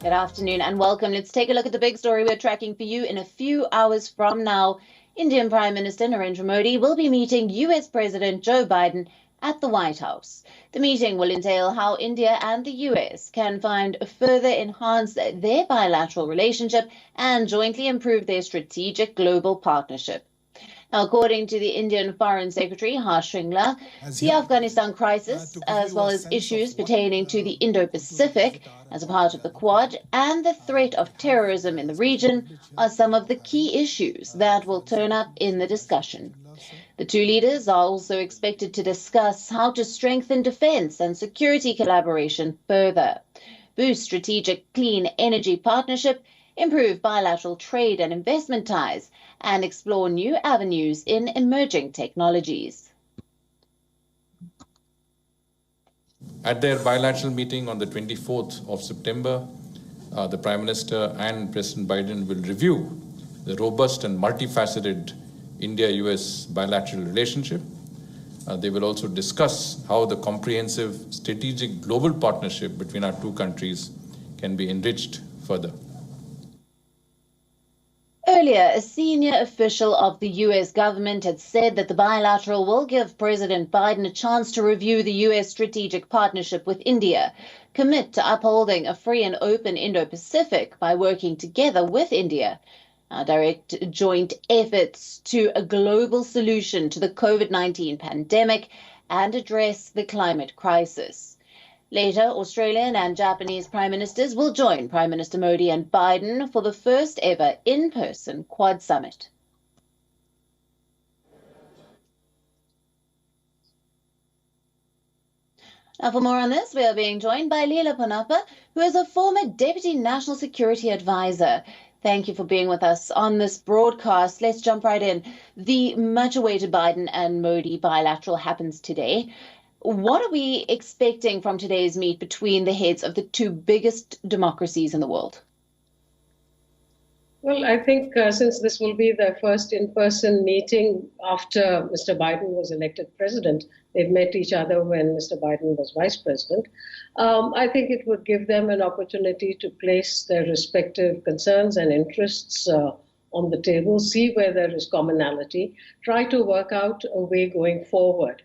Good afternoon and welcome. Let's take a look at the big story we're tracking for you. In a few hours from now, Indian Prime Minister Narendra Modi will be meeting US President Joe Biden at the White House. The meeting will entail how India and the US can further enhance their bilateral relationship and jointly improve their strategic global partnership. Now, according to the Indian Foreign Secretary, Harsh Shringla, the Afghanistan crisis, as well as issues pertaining to the Indo-Pacific as a part of the Quad and the threat of terrorism in the region are some of the key issues that will turn up in the discussion. The two leaders are also expected to discuss how to strengthen defense and security collaboration further, boost strategic clean energy partnership, improve bilateral trade and investment ties, and explore new avenues in emerging technologies. At their bilateral meeting on the 24th of September, the Prime Minister and President Biden will review the robust and multifaceted India-US bilateral relationship. They will also discuss how the comprehensive strategic global partnership between our two countries can be enriched further. Earlier, a senior official of the US government had said that the bilateral will give President Biden a chance to review the US strategic partnership with India, commit to upholding a free and open Indo-Pacific by working together with India, direct joint efforts to a global solution to the COVID-19 pandemic, and address the climate crisis. Later, Australian and Japanese Prime Ministers will join Prime Minister Modi and Biden for the first ever in-person Quad Summit. Now, for more on this, we are being joined by Leela Ponnappa, who is a former Deputy National Security Advisor. Thank you for being with us on this broadcast. Let's jump right in. The much-awaited Biden and Modi bilateral happens today. What are we expecting from today's meet between the heads of the two biggest democracies in the world? Well, I think since this will be their first in-person meeting after Mr. Biden was elected president, they've met each other when Mr. Biden was vice president, I think it would give them an opportunity to place their respective concerns and interests on the table, see where there is commonality, try to work out a way going forward.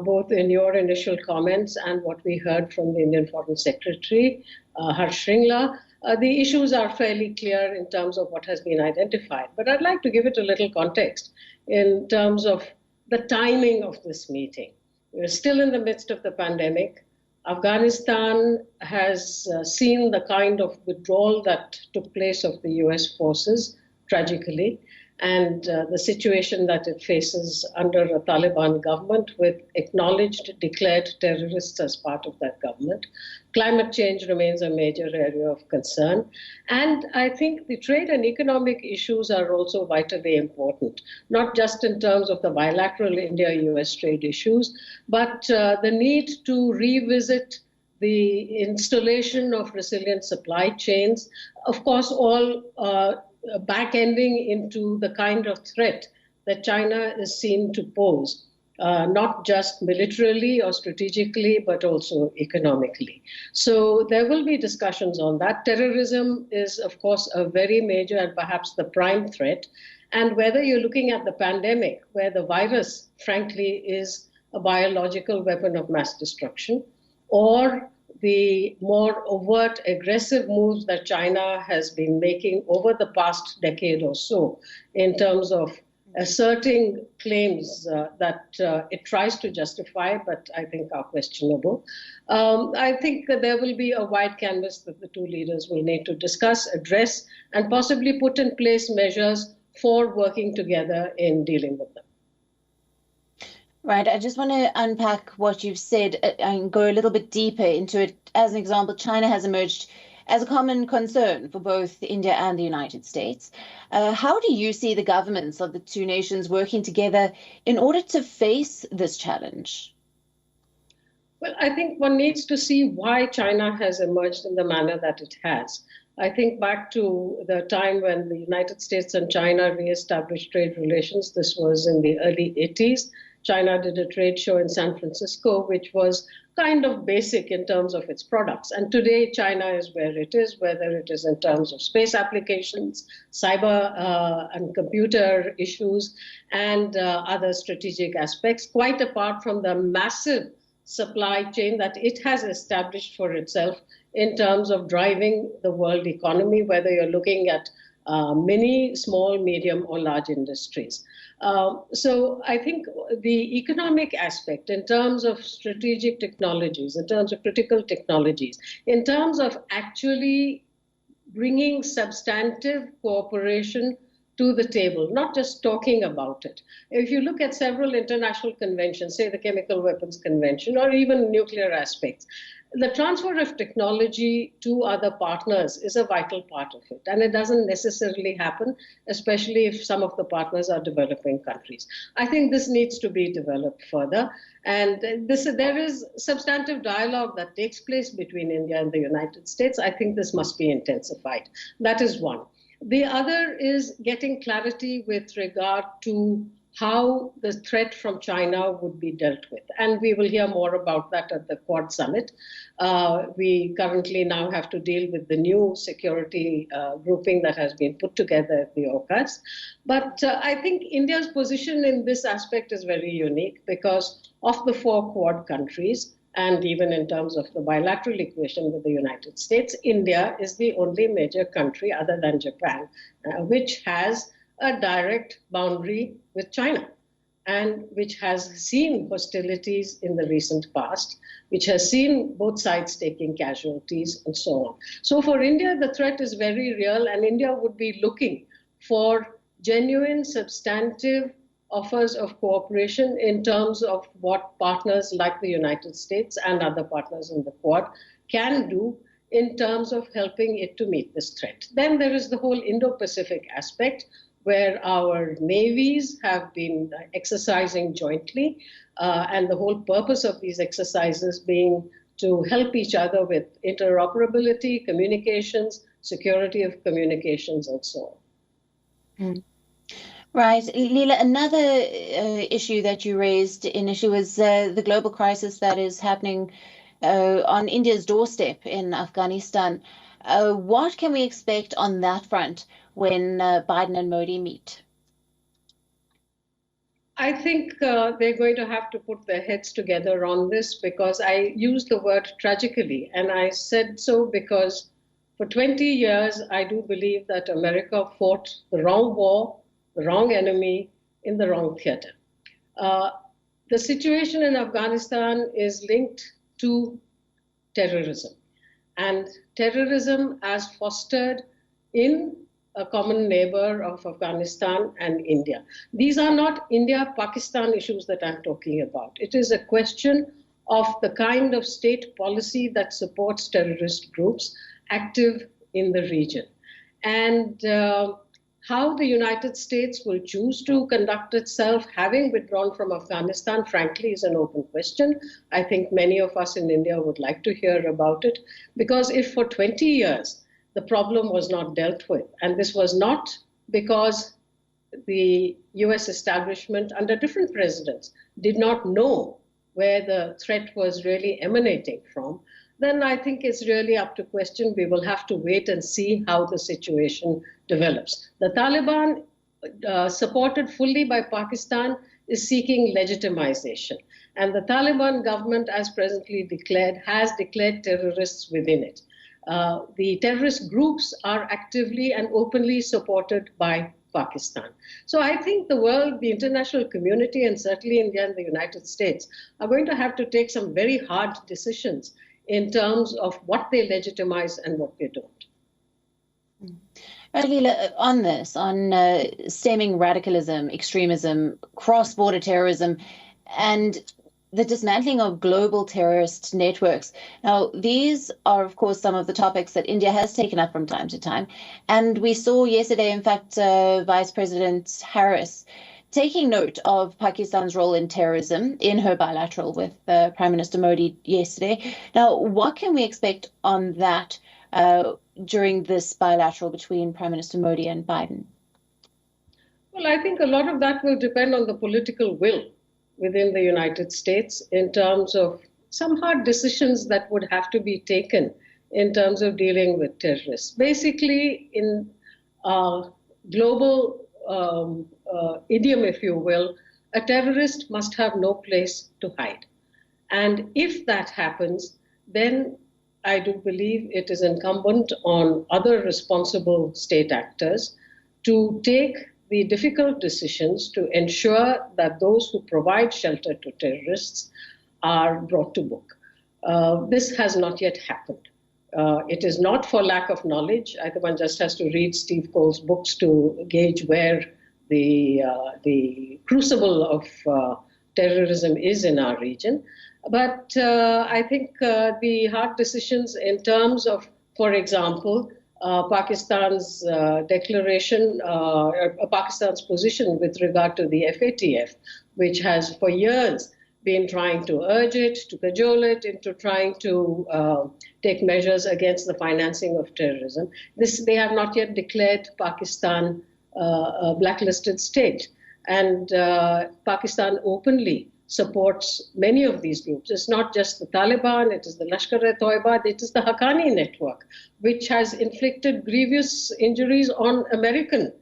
Both in your initial comments and what we heard from the Indian Foreign Secretary, Harsh Shringla, the issues are fairly clear in terms of what has been identified. But I'd like to give it a little context in terms of the timing of this meeting. We're still in the midst of the pandemic. Afghanistan has seen the kind of withdrawal that took place of the US forces, tragically, and the situation that it faces under a Taliban government with acknowledged, declared terrorists as part of that government. Climate change remains a major area of concern. And I think the trade and economic issues are also vitally important, not just in terms of the bilateral India-US trade issues, but the need to revisit the installation of resilient supply chains, of course, all back-ending into the kind of threat that China is seen to pose, not just militarily or strategically, but also economically. So there will be discussions on that. Terrorism is, of course, a very major and perhaps the prime threat. And whether you're looking at the pandemic, where the virus, frankly, is a biological weapon of mass destruction, or the more overt, aggressive moves that China has been making over the past decade or so in terms of asserting claims that it tries to justify, but I think are questionable. I think that there will be a wide canvas that the two leaders will need to discuss, address, and possibly put in place measures for working together in dealing with them. Right. I just want to unpack what you've said and go a little bit deeper into it. As an example, China has emerged as a common concern for both India and the United States. How do you see the governments of the two nations working together in order to face this challenge? Well, I think one needs to see why China has emerged in the manner that it has. I think back to the time when the United States and China reestablished trade relations. This was in the early 80s. China did a trade show in San Francisco, which was kind of basic in terms of its products. And today, China is where it is, whether it is in terms of space applications, cyber and computer issues, and other strategic aspects, quite apart from the massive supply chain that it has established for itself in terms of driving the world economy, whether you're looking at many, small, medium, or large industries. So I think the economic aspect in terms of strategic technologies, in terms of critical technologies, in terms of actually bringing substantive cooperation to the table, not just talking about it. If you look at several international conventions, say the Chemical Weapons Convention, or even nuclear aspects, the transfer of technology to other partners is a vital part of it. And it doesn't necessarily happen, especially if some of the partners are developing countries. I think this needs to be developed further. And there is substantive dialogue that takes place between India and the United States. I think this must be intensified. That is one. The other is getting clarity with regard to how the threat from China would be dealt with. And we will hear more about that at the Quad Summit. We currently now have to deal with the new security grouping that has been put together at the AUKUS. But I think India's position in this aspect is very unique because of the 4 Quad countries, and even in terms of the bilateral equation with the United States, India is the only major country other than Japan, which has a direct boundary with China and which has seen hostilities in the recent past, which has seen both sides taking casualties and so on. So for India, the threat is very real, and India would be looking for genuine, substantive offers of cooperation in terms of what partners like the United States and other partners in the Quad can do in terms of helping it to meet this threat. Then there is the whole Indo-Pacific aspect, where our navies have been exercising jointly, and the whole purpose of these exercises being to help each other with interoperability, communications, security of communications, and so on. Mm. Right. Leela, another issue that you raised initially was the global crisis that is happening on India's doorstep in Afghanistan. What can we expect on that front when Biden and Modi meet? I think they're going to have to put their heads together on this, because I used the word tragically, and I said so because for 20 years, I do believe that America fought the wrong war, the wrong enemy, in the wrong theater. The situation in Afghanistan is linked to terrorism, and terrorism as fostered in a common neighbor of Afghanistan and India. These are not India-Pakistan issues that I'm talking about. It is a question of the kind of state policy that supports terrorist groups active in the region. And how the United States will choose to conduct itself, having withdrawn from Afghanistan, frankly, is an open question. I think many of us in India would like to hear about it, because if for 20 years the problem was not dealt with, and this was not because the US establishment under different presidents did not know where the threat was really emanating from, then I think it's really up to question. We will have to wait and see how the situation develops. The Taliban, supported fully by Pakistan, is seeking legitimization. And the Taliban government, as presently declared, has declared terrorists within it. The terrorist groups are actively and openly supported by Pakistan. So I think the world, the international community, and certainly India and the United States are going to have to take some very hard decisions in terms of what they legitimize and what they don't. Leela, on this, on stemming radicalism, extremism, cross-border terrorism, and the dismantling of global terrorist networks. Now, these are, of course, some of the topics that India has taken up from time to time. And we saw yesterday, in fact, Vice President Harris taking note of Pakistan's role in terrorism in her bilateral with Prime Minister Modi yesterday. Now, what can we expect on that during this bilateral between Prime Minister Modi and Biden? Well, I think a lot of that will depend on the political will within the United States in terms of some hard decisions that would have to be taken in terms of dealing with terrorists. Basically, in global idiom, if you will, a terrorist must have no place to hide. And if that happens, then I do believe it is incumbent on other responsible state actors to take the difficult decisions to ensure that those who provide shelter to terrorists are brought to book. This has not yet happened. It is not for lack of knowledge. I think one just has to read Steve Cole's books to gauge where the crucible of terrorism is in our region. But I think the hard decisions in terms of, for example, Pakistan's declaration, Pakistan's position with regard to the FATF, which has for years been trying to urge it, to cajole it into trying to take measures against the financing of terrorism. They have not yet declared Pakistan a blacklisted state. And Pakistan openly supports many of these groups. It's not just the Taliban, it is the Lashkar-e-Toiba, it is the Haqqani network, which has inflicted grievous injuries on American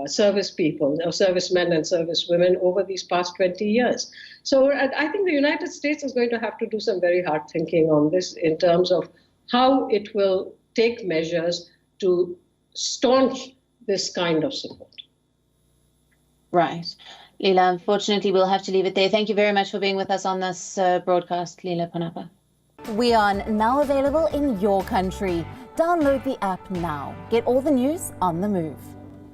service people, servicemen and servicewomen over these past 20 years. So I think the United States is going to have to do some very hard thinking on this in terms of how it will take measures to staunch this kind of support. Right. Leela, unfortunately, we'll have to leave it there. Thank you very much for being with us on this broadcast, Leela Ponnappa. WION, now available in your country. Download the app now. Get all the news on the move.